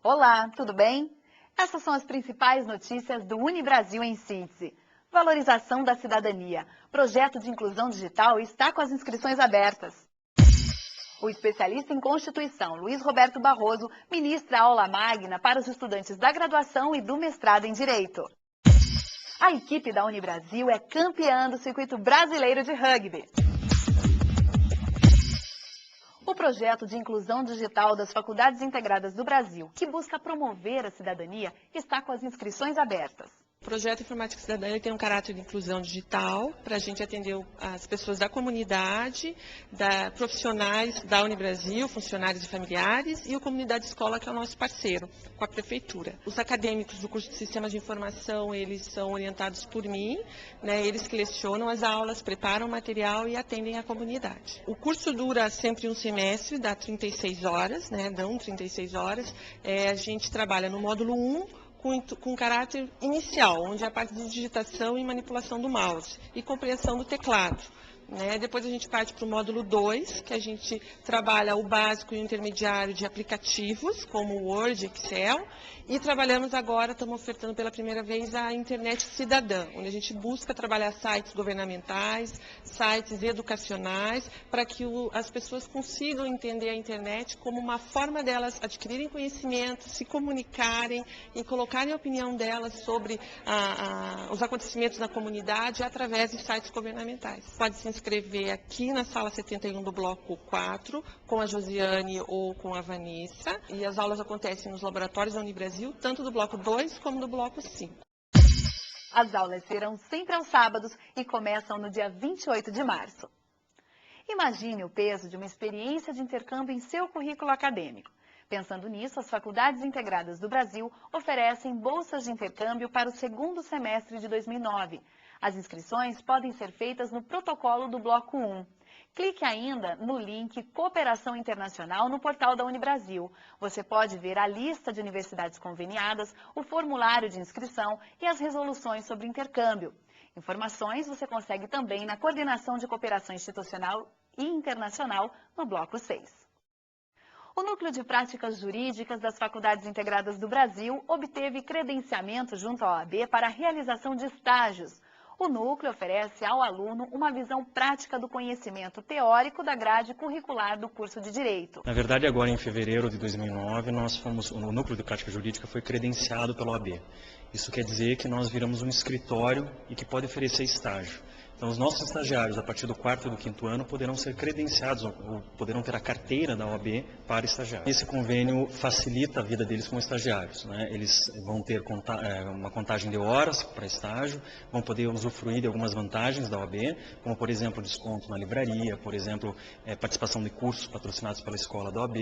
Olá, tudo bem? Essas são as principais notícias do Unibrasil em síntese. Valorização da cidadania. Projeto de inclusão digital está com as inscrições abertas. O especialista em Constituição, Luiz Roberto Barroso, ministra aula magna para os estudantes da graduação e do mestrado em Direito. A equipe da Unibrasil é campeã do circuito brasileiro de rugby. O projeto de inclusão digital das Faculdades Integradas do Brasil, que busca promover a cidadania, está com as inscrições abertas. O projeto Informática Cidadã tem um caráter de inclusão digital para a gente atender as pessoas da comunidade, profissionais da Unibrasil, funcionários e familiares e a comunidade escola, que é o nosso parceiro, com a prefeitura. Os acadêmicos do curso de Sistemas de Informação, eles são orientados por mim, né? Eles que lecionam as aulas, preparam o material e atendem a comunidade. O curso dura sempre um semestre, dá 36 horas, né? Dão 36 horas. A gente trabalha no módulo 1, com caráter inicial, onde é a parte de digitação e manipulação do mouse e compreensão do teclado. Depois a gente parte para o módulo 2, que a gente trabalha o básico e o intermediário de aplicativos, como Word, Excel, e trabalhamos agora, estamos ofertando pela primeira vez a internet cidadã, onde a gente busca trabalhar sites governamentais, sites educacionais, para que as pessoas consigam entender a internet como uma forma delas adquirirem conhecimento, se comunicarem e colocarem a opinião delas sobre os acontecimentos na comunidade através de sites governamentais. Pode se inscrever aqui na sala 71 do bloco 4, com a Josiane ou com a Vanessa, e as aulas acontecem nos laboratórios da Unibrasil, tanto do bloco 2 como do bloco 5. As aulas serão sempre aos sábados e começam no dia 28 de março. Imagine o peso de uma experiência de intercâmbio em seu currículo acadêmico. Pensando nisso, as Faculdades Integradas do Brasil oferecem bolsas de intercâmbio para o segundo semestre de 2009. As inscrições podem ser feitas no protocolo do Bloco 1. Clique ainda no link Cooperação Internacional no portal da Unibrasil. Você pode ver a lista de universidades conveniadas, o formulário de inscrição e as resoluções sobre intercâmbio. Informações você consegue também na Coordenação de Cooperação Institucional e Internacional no Bloco 6. O Núcleo de Práticas Jurídicas das Faculdades Integradas do Brasil obteve credenciamento junto à OAB para a realização de estágios. O núcleo oferece ao aluno uma visão prática do conhecimento teórico da grade curricular do curso de Direito. Na verdade, agora em fevereiro de 2009, o Núcleo de Prática Jurídica foi credenciado pela OAB. Isso quer dizer que nós viramos um escritório e que pode oferecer estágio. Então, os nossos estagiários, a partir do 4º e do 5º ano, poderão ser credenciados ou poderão ter a carteira da OAB para estagiário. Esse convênio facilita a vida deles como estagiários, né? Eles vão ter uma contagem de horas para estágio, vão poder usufruir de algumas vantagens da OAB, como, por exemplo, desconto na livraria, por exemplo, participação de cursos patrocinados pela escola da OAB,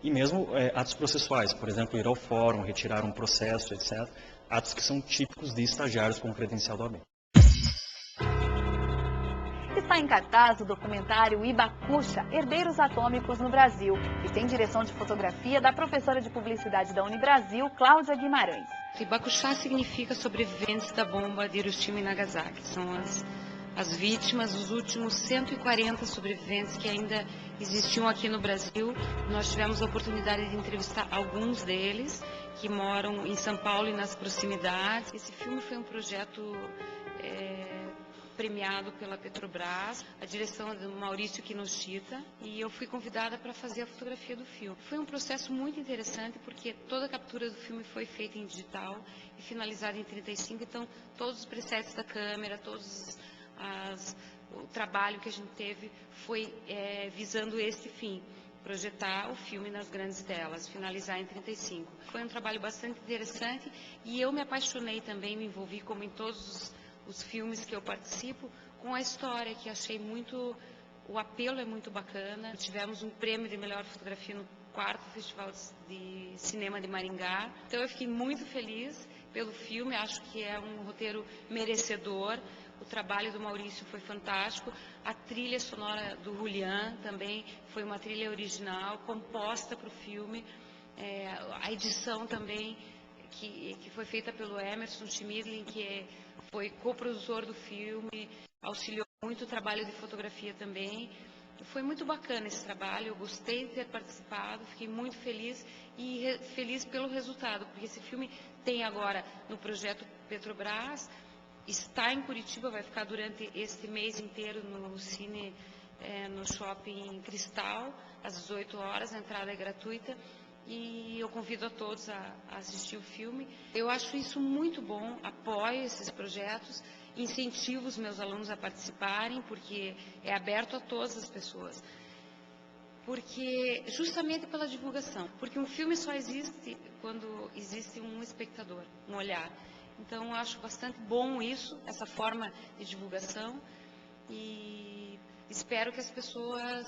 e mesmo atos processuais, por exemplo, ir ao fórum, retirar um processo, etc. Atos que são típicos de estagiários com credencial da OAB. Está em cartaz o documentário Ibacuxa, Herdeiros Atômicos no Brasil, e tem direção de fotografia da professora de publicidade da Unibrasil, Cláudia Guimarães. Ibacuxa significa sobreviventes da bomba de Hiroshima e Nagasaki. São as vítimas, os últimos 140 sobreviventes que ainda existiam aqui no Brasil. Nós tivemos a oportunidade de entrevistar alguns deles que moram em São Paulo e nas proximidades. Esse filme foi um projeto premiado pela Petrobras, a direção é do Maurício Kinoshita, e eu fui convidada para fazer a fotografia do filme. Foi um processo muito interessante porque toda a captura do filme foi feita em digital e finalizada em 35, então todos os presets da câmera, o trabalho que a gente teve foi visando esse fim, projetar o filme nas grandes telas, finalizar em 35. Foi um trabalho bastante interessante e eu me apaixonei também, me envolvi como em todos os filmes que eu participo, com a história, que achei o apelo é muito bacana. Tivemos um prêmio de melhor fotografia no 4º Festival de Cinema de Maringá. Então eu fiquei muito feliz pelo filme, acho que é um roteiro merecedor. O trabalho do Maurício foi fantástico. A trilha sonora do Julián também foi uma trilha original, composta para o filme. A edição também, que foi feita pelo Emerson Schmidlin, que foi coprodutor do filme, auxiliou muito o trabalho de fotografia também. Foi muito bacana esse trabalho, eu gostei de ter participado, fiquei muito feliz e feliz pelo resultado, porque esse filme tem agora no projeto Petrobras, está em Curitiba, vai ficar durante este mês inteiro no Cine, no Shopping Cristal, às 18 horas, a entrada é gratuita. E eu convido a todos a assistir o filme. Eu acho isso muito bom, apoio esses projetos, incentivo os meus alunos a participarem, porque é aberto a todas as pessoas. Porque, justamente pela divulgação, porque um filme só existe quando existe um espectador, um olhar. Então, eu acho bastante bom isso, essa forma de divulgação, e espero que as pessoas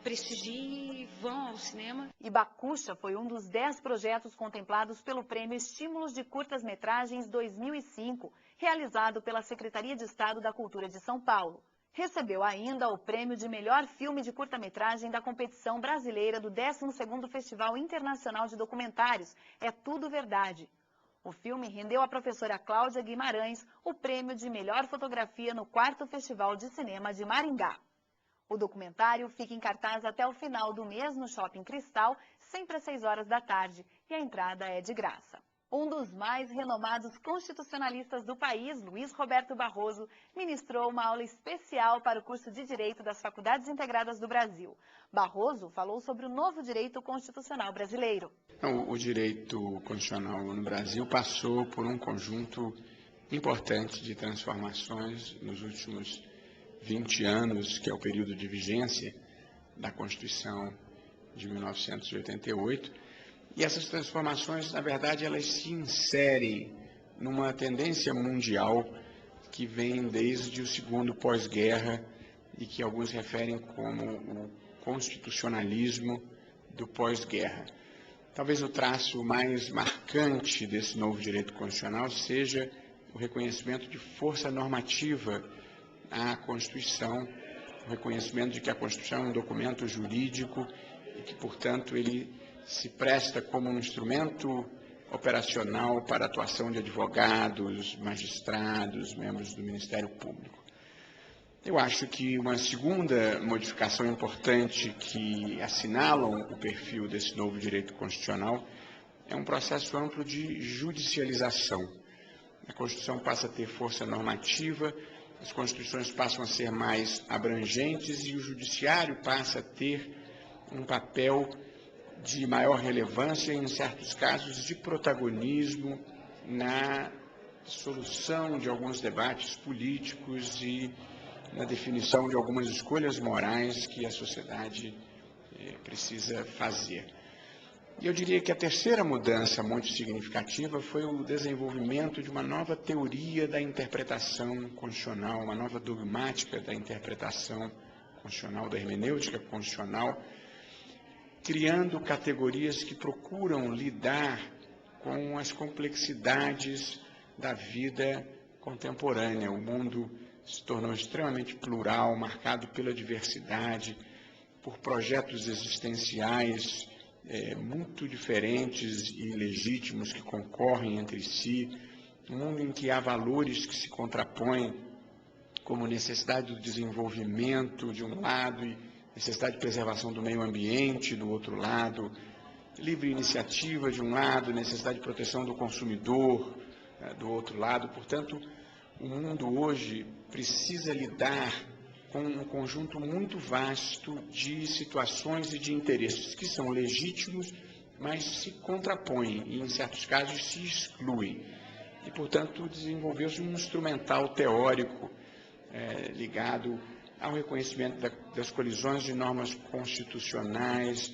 prestigiem e vão ao cinema. E Bacusha foi um dos 10 projetos contemplados pelo Prêmio Estímulos de Curtas-Metragens 2005, realizado pela Secretaria de Estado da Cultura de São Paulo. Recebeu ainda o prêmio de melhor filme de curta-metragem da competição brasileira do 12º Festival Internacional de Documentários, É Tudo Verdade. O filme rendeu à professora Cláudia Guimarães o prêmio de melhor fotografia no 4º Festival de Cinema de Maringá. O documentário fica em cartaz até o final do mês no Shopping Cristal, sempre às 6 horas da tarde, e a entrada é de graça. Um dos mais renomados constitucionalistas do país, Luiz Roberto Barroso, ministrou uma aula especial para o curso de Direito das Faculdades Integradas do Brasil. Barroso falou sobre o novo direito constitucional brasileiro. O direito constitucional no Brasil passou por um conjunto importante de transformações nos últimos 20 anos, que é o período de vigência da Constituição de 1988, e essas transformações, na verdade, elas se inserem numa tendência mundial que vem desde o segundo pós-guerra e que alguns referem como o constitucionalismo do pós-guerra. Talvez o traço mais marcante desse novo direito constitucional seja o reconhecimento de força normativa à Constituição, o reconhecimento de que a Constituição é um documento jurídico e que, portanto, ele se presta como um instrumento operacional para a atuação de advogados, magistrados, membros do Ministério Público. Eu acho que uma segunda modificação importante que assinalam o perfil desse novo direito constitucional é um processo amplo de judicialização. A Constituição passa a ter força normativa, as constituições passam a ser mais abrangentes e o judiciário passa a ter um papel de maior relevância, em certos casos de protagonismo na solução de alguns debates políticos e na definição de algumas escolhas morais que a sociedade precisa fazer. E eu diria que a terceira mudança muito significativa foi o desenvolvimento de uma nova teoria da interpretação constitucional, uma nova dogmática da interpretação constitucional, da hermenêutica constitucional, criando categorias que procuram lidar com as complexidades da vida contemporânea. O mundo se tornou extremamente plural, marcado pela diversidade, por projetos existenciais muito diferentes e legítimos que concorrem entre si, um mundo em que há valores que se contrapõem, como necessidade do desenvolvimento de um lado e necessidade de preservação do meio ambiente do outro lado, livre iniciativa de um lado, necessidade de proteção do consumidor do outro lado. Portanto, o mundo hoje precisa lidar com um conjunto muito vasto de situações e de interesses que são legítimos, mas se contrapõem e, em certos casos, se excluem. E, portanto, desenvolveu-se um instrumental teórico ligado ao reconhecimento das colisões de normas constitucionais,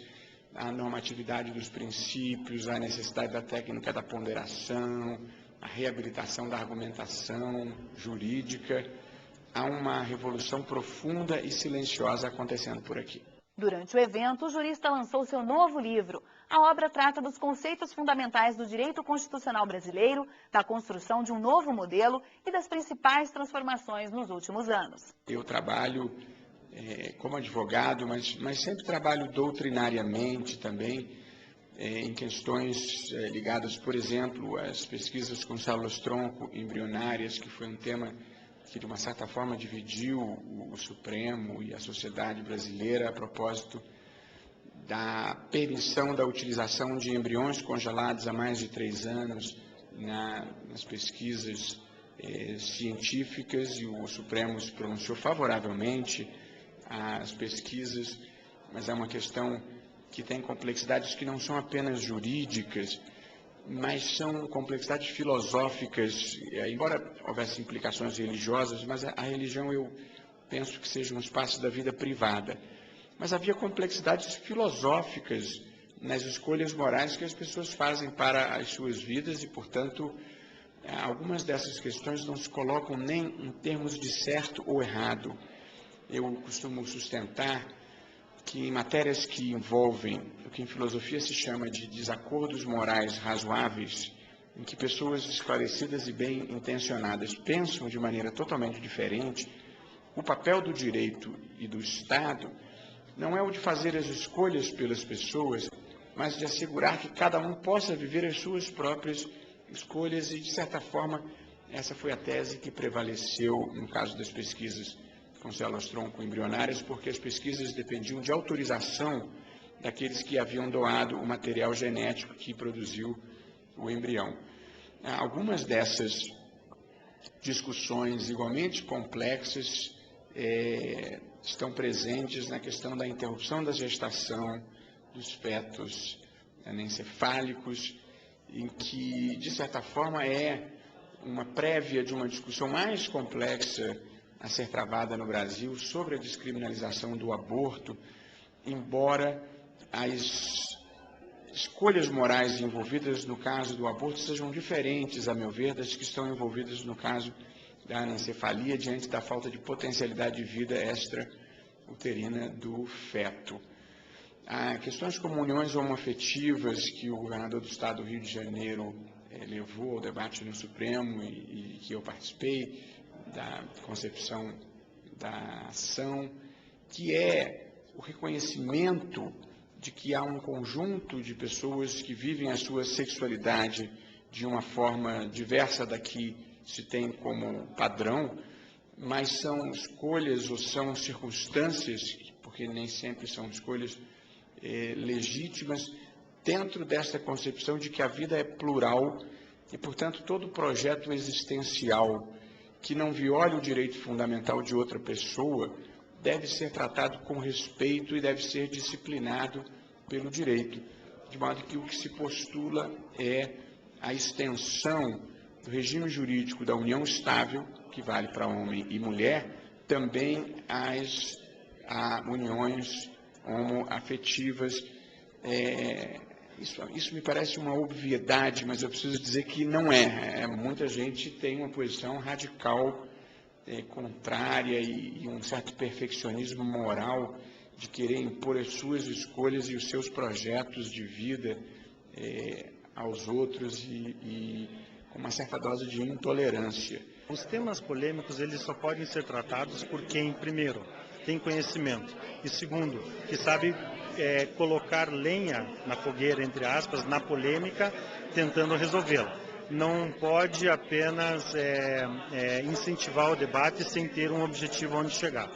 à normatividade dos princípios, à necessidade da técnica da ponderação, à reabilitação da argumentação jurídica. Há uma revolução profunda e silenciosa acontecendo por aqui. Durante o evento, o jurista lançou seu novo livro. A obra trata dos conceitos fundamentais do direito constitucional brasileiro, da construção de um novo modelo e das principais transformações nos últimos anos. Eu trabalho como advogado, mas sempre trabalho doutrinariamente também em questões ligadas, por exemplo, às pesquisas com células-tronco embrionárias, que foi um tema que de uma certa forma dividiu o Supremo e a sociedade brasileira a propósito da permissão da utilização de embriões congelados há mais de 3 anos nas pesquisas científicas, e o Supremo se pronunciou favoravelmente às pesquisas, mas é uma questão que tem complexidades que não são apenas jurídicas, mas são complexidades filosóficas, embora houvesse implicações religiosas, mas a religião eu penso que seja um espaço da vida privada. Mas havia complexidades filosóficas nas escolhas morais que as pessoas fazem para as suas vidas e, portanto, algumas dessas questões não se colocam nem em termos de certo ou errado. Eu costumo sustentar que em matérias que envolvem o que em filosofia se chama de desacordos morais razoáveis, em que pessoas esclarecidas e bem intencionadas pensam de maneira totalmente diferente, o papel do direito e do Estado não é o de fazer as escolhas pelas pessoas, mas de assegurar que cada um possa viver as suas próprias escolhas e, de certa forma, essa foi a tese que prevaleceu no caso das pesquisas com células tronco embrionárias, porque as pesquisas dependiam de autorização daqueles que haviam doado o material genético que produziu o embrião. Algumas dessas discussões igualmente complexas estão presentes na questão da interrupção da gestação dos fetos anencefálicos, em que, de certa forma, é uma prévia de uma discussão mais complexa a ser travada no Brasil sobre a descriminalização do aborto, embora as escolhas morais envolvidas no caso do aborto sejam diferentes, a meu ver, das que estão envolvidas no caso da anencefalia, diante da falta de potencialidade de vida extrauterina do feto. Há questões como uniões homoafetivas, que o governador do estado do Rio de Janeiro levou ao debate no Supremo e que eu participei da concepção da ação, que é o reconhecimento de que há um conjunto de pessoas que vivem a sua sexualidade de uma forma diversa da que se tem como padrão, mas são escolhas ou são circunstâncias, porque nem sempre são escolhas legítimas, dentro dessa concepção de que a vida é plural e, portanto, todo projeto existencial que não viole o direito fundamental de outra pessoa deve ser tratado com respeito e deve ser disciplinado pelo direito, de modo que o que se postula é a extensão do regime jurídico da união estável, que vale para homem e mulher, também às uniões homoafetivas. Isso me parece uma obviedade, mas eu preciso dizer que não é. Muita gente tem uma posição radical, contrária e um certo perfeccionismo moral de querer impor as suas escolhas e os seus projetos de vida aos outros e com uma certa dose de intolerância. Os temas polêmicos, eles só podem ser tratados por quem, primeiro, tem conhecimento e, segundo, que sabe colocar lenha na fogueira, entre aspas, na polêmica, tentando resolvê-la. Não pode apenas incentivar o debate sem ter um objetivo onde chegar.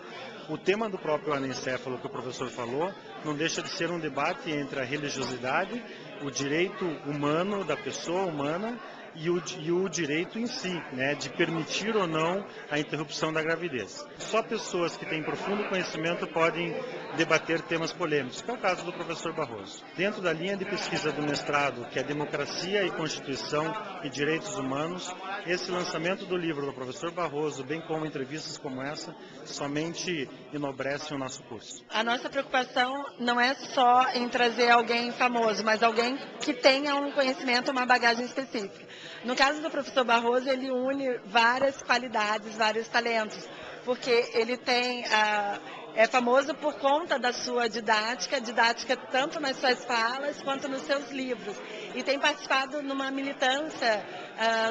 O tema do próprio anencéfalo que o professor falou não deixa de ser um debate entre a religiosidade, o direito humano da pessoa humana e o direito em si, né, de permitir ou não a interrupção da gravidez. Só pessoas que têm profundo conhecimento podem debater temas polêmicos, que é o caso do professor Barroso. Dentro da linha de pesquisa do mestrado, que é Democracia e Constituição e Direitos Humanos, esse lançamento do livro do professor Barroso, bem como entrevistas como essa, somente enobrecem o nosso curso. A nossa preocupação não é só em trazer alguém famoso, mas alguém que tenha um conhecimento, uma bagagem específica. No caso do professor Barroso, ele une várias qualidades, vários talentos, porque ele é famoso por conta da sua didática tanto nas suas falas quanto nos seus livros, e tem participado numa militância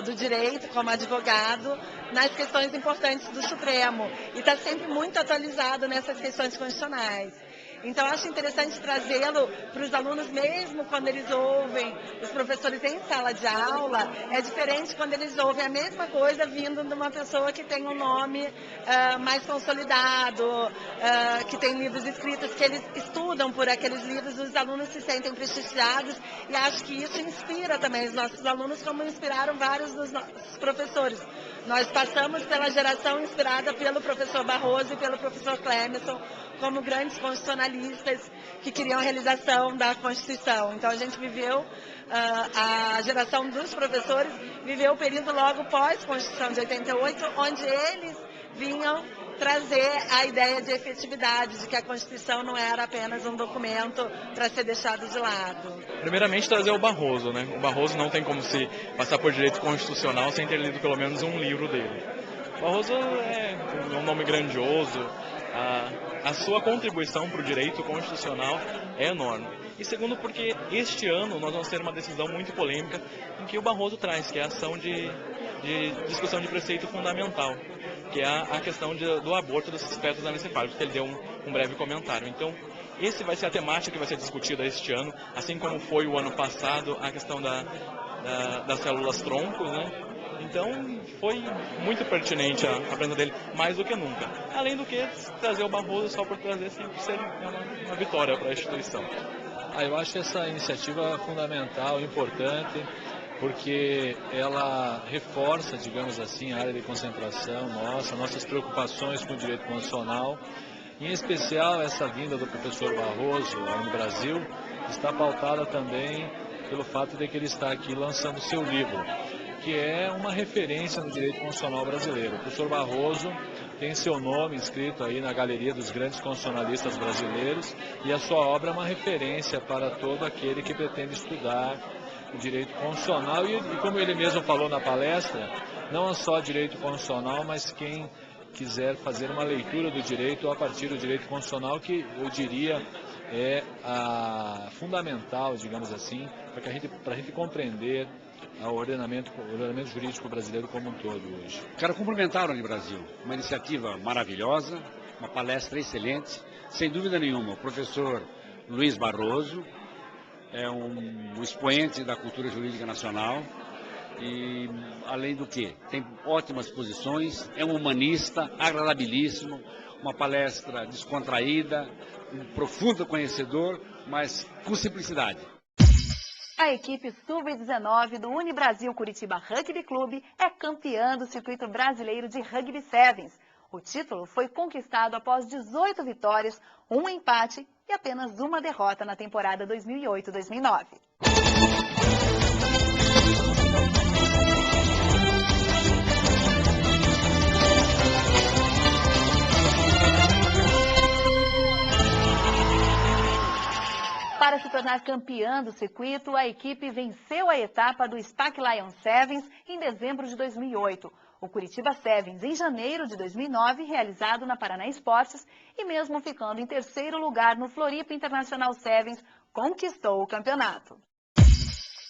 do direito como advogado nas questões importantes do Supremo, e está sempre muito atualizado nessas questões constitucionais. Então, acho interessante trazê-lo para os alunos, mesmo quando eles ouvem os professores professores em sala de aula é diferente quando eles ouvem a mesma coisa vindo de uma pessoa que tem um nome mais consolidado, que tem livros escritos, que eles estudam por aqueles livros, os alunos se sentem prestigiados e acho que isso inspira também os nossos alunos, como inspiraram vários dos nossos professores. Nós passamos pela geração inspirada pelo professor Barroso e pelo professor Clemenson, como grandes constitucionalistas que queriam a realização da Constituição. Então a gente viveu, a geração dos professores viveu o período logo pós-Constituição de 88, onde eles vinham trazer a ideia de efetividade, de que a Constituição não era apenas um documento para ser deixado de lado. Primeiramente, trazer o Barroso, né? O Barroso não tem como se passar por direito constitucional sem ter lido pelo menos um livro dele. O Barroso é um nome grandioso, a sua contribuição para o direito constitucional é enorme. E segundo, porque este ano nós vamos ter uma decisão muito polêmica em que o Barroso traz, que é a ação de discussão de preceito fundamental, que é a questão do aborto dos fetos anencefálicos, que ele deu um breve comentário. Então, esse vai ser a temática que vai ser discutida este ano, assim como foi o ano passado a questão das células troncos, né? Então, foi muito pertinente a presença dele, mais do que nunca. Além do que trazer o Barroso só por trazer sempre ser uma vitória para a instituição. Eu acho essa iniciativa fundamental, importante, porque ela reforça, digamos assim, a área de concentração nossas preocupações com o direito constitucional. Em especial, essa vinda do professor Barroso no Brasil está pautada também pelo fato de que ele está aqui lançando seu livro, que é uma referência no direito constitucional brasileiro. O professor Barroso tem seu nome inscrito aí na galeria dos grandes constitucionalistas brasileiros e a sua obra é uma referência para todo aquele que pretende estudar o direito constitucional e como ele mesmo falou na palestra, não só direito constitucional, mas quem quiser fazer uma leitura do direito a partir do direito constitucional, que eu diria é fundamental, digamos assim, para a gente compreender o ordenamento jurídico brasileiro como um todo hoje. Quero cumprimentar o Unibrasil, uma iniciativa maravilhosa, uma palestra excelente, sem dúvida nenhuma. O professor Luiz Barroso é um expoente da cultura jurídica nacional e, além do que, tem ótimas posições, é um humanista, agradabilíssimo, uma palestra descontraída, um profundo conhecedor, mas com simplicidade. A equipe Sub-19 do Unibrasil Curitiba Rugby Clube é campeã do circuito brasileiro de Rugby Sevens. O título foi conquistado após 18 vitórias, um empate e apenas uma derrota na temporada 2008-2009. Para se tornar campeã do circuito, a equipe venceu a etapa do SPAC Lion Sevens em dezembro de 2008. O Curitiba Sevens, em janeiro de 2009, realizado na Paraná Esportes, e mesmo ficando em terceiro lugar no Floripa International Sevens, conquistou o campeonato.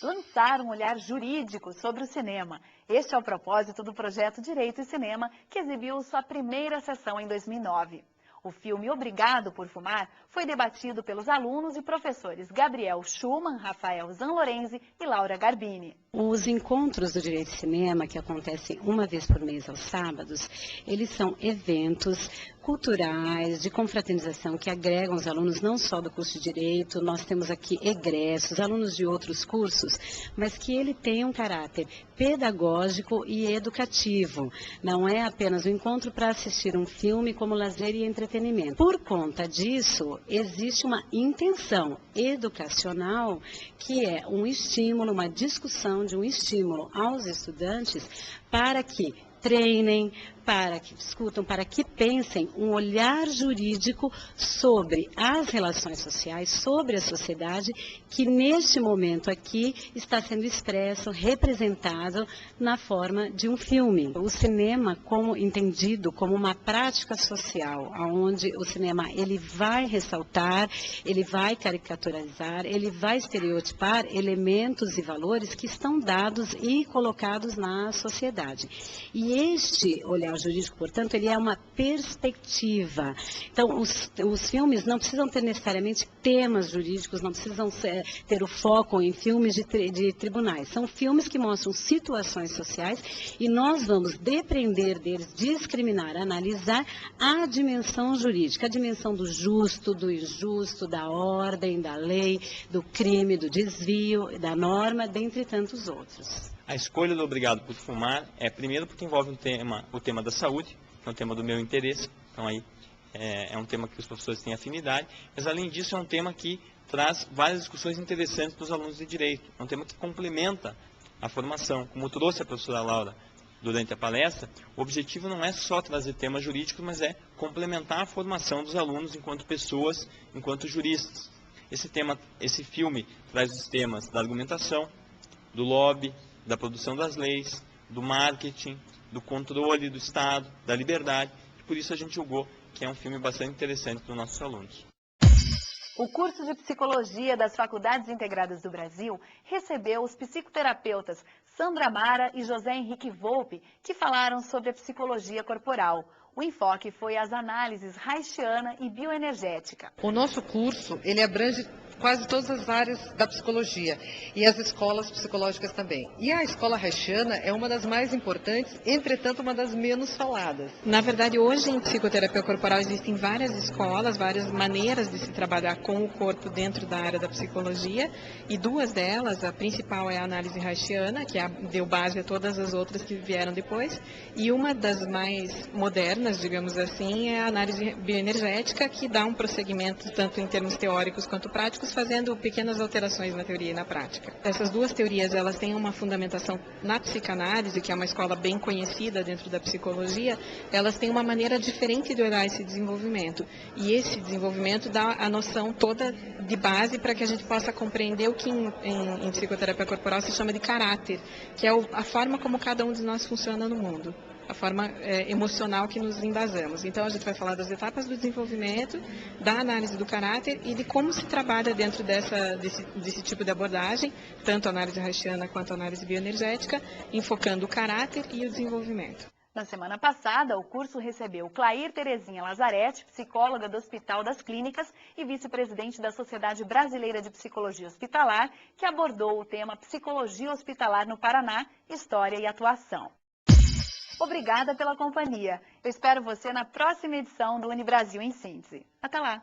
Lançar um olhar jurídico sobre o cinema. Este é o propósito do projeto Direito e Cinema, que exibiu sua primeira sessão em 2009. O filme Obrigado por Fumar foi debatido pelos alunos e professores Gabriel Schumann, Rafael Zanlorenzi e Laura Garbini. Os encontros do Direito e Cinema, que acontecem uma vez por mês aos sábados, eles são eventos culturais, de confraternização, que agregam os alunos não só do curso de Direito, nós temos aqui egressos, alunos de outros cursos, mas que ele tem um caráter pedagógico e educativo. Não é apenas um encontro para assistir um filme como lazer e entretenimento. Por conta disso, existe uma intenção educacional que é um estímulo, uma discussão de um estímulo aos estudantes para que treinem, para que discutam, para que pensem um olhar jurídico sobre as relações sociais, sobre a sociedade, que neste momento aqui está sendo expresso, representado na forma de um filme. O cinema, como entendido como uma prática social, onde o cinema ele vai ressaltar, ele vai caricaturizar, ele vai estereotipar elementos e valores que estão dados e colocados na sociedade. E este olhar jurídico, portanto, ele é uma perspectiva. Então, os filmes não precisam ter necessariamente temas jurídicos, não precisam ter o foco em filmes de tribunais. São filmes que mostram situações sociais e nós vamos depender deles, discriminar, analisar a dimensão jurídica, a dimensão do justo, do injusto, da ordem, da lei, do crime, do desvio, da norma, dentre tantos outros. A escolha do Obrigado por Fumar é primeiro porque envolve o tema da saúde, que é um tema do meu interesse, então aí é um tema que os professores têm afinidade, mas além disso é um tema que traz várias discussões interessantes para os alunos de direito, é um tema que complementa a formação, como trouxe a professora Laura durante a palestra. O objetivo não é só trazer temas jurídicos, mas é complementar a formação dos alunos enquanto pessoas, enquanto juristas. Esse filme traz os temas da argumentação, do lobby, da produção das leis, do marketing, do controle do Estado, da liberdade, e por isso a gente julgou que é um filme bastante interessante para os nossos alunos. O curso de Psicologia das Faculdades Integradas do Brasil recebeu os psicoterapeutas Sandra Mara e José Henrique Volpe, que falaram sobre a psicologia corporal. O enfoque foi as análises reichiana e bioenergética. O nosso curso, ele abrange quase todas as áreas da psicologia e as escolas psicológicas também. E a escola reichiana é uma das mais importantes, entretanto uma das menos faladas. Na verdade, hoje em psicoterapia corporal existem várias escolas, várias maneiras de se trabalhar com o corpo dentro da área da psicologia, e duas delas, a principal é a análise reichiana, que deu base a todas as outras que vieram depois, e uma das mais modernas, digamos assim, é a análise bioenergética, que dá um prosseguimento tanto em termos teóricos quanto práticos, fazendo pequenas alterações na teoria e na prática. Essas duas teorias, elas têm uma fundamentação na psicanálise, que é uma escola bem conhecida dentro da psicologia. Elas têm uma maneira diferente de olhar esse desenvolvimento, e esse desenvolvimento dá a noção toda de base para que a gente possa compreender o que em psicoterapia corporal se chama de caráter, que é a forma como cada um de nós funciona no mundo, a forma emocional que nos embasamos. Então, a gente vai falar das etapas do desenvolvimento, da análise do caráter e de como se trabalha dentro desse tipo de abordagem, tanto a análise reichiana quanto a análise bioenergética, enfocando o caráter e o desenvolvimento. Na semana passada, o curso recebeu Clair Terezinha Lazarete, psicóloga do Hospital das Clínicas e vice-presidente da Sociedade Brasileira de Psicologia Hospitalar, que abordou o tema Psicologia Hospitalar no Paraná, História e Atuação. Obrigada pela companhia. Eu espero você na próxima edição do Unibrasil em Síntese. Até lá!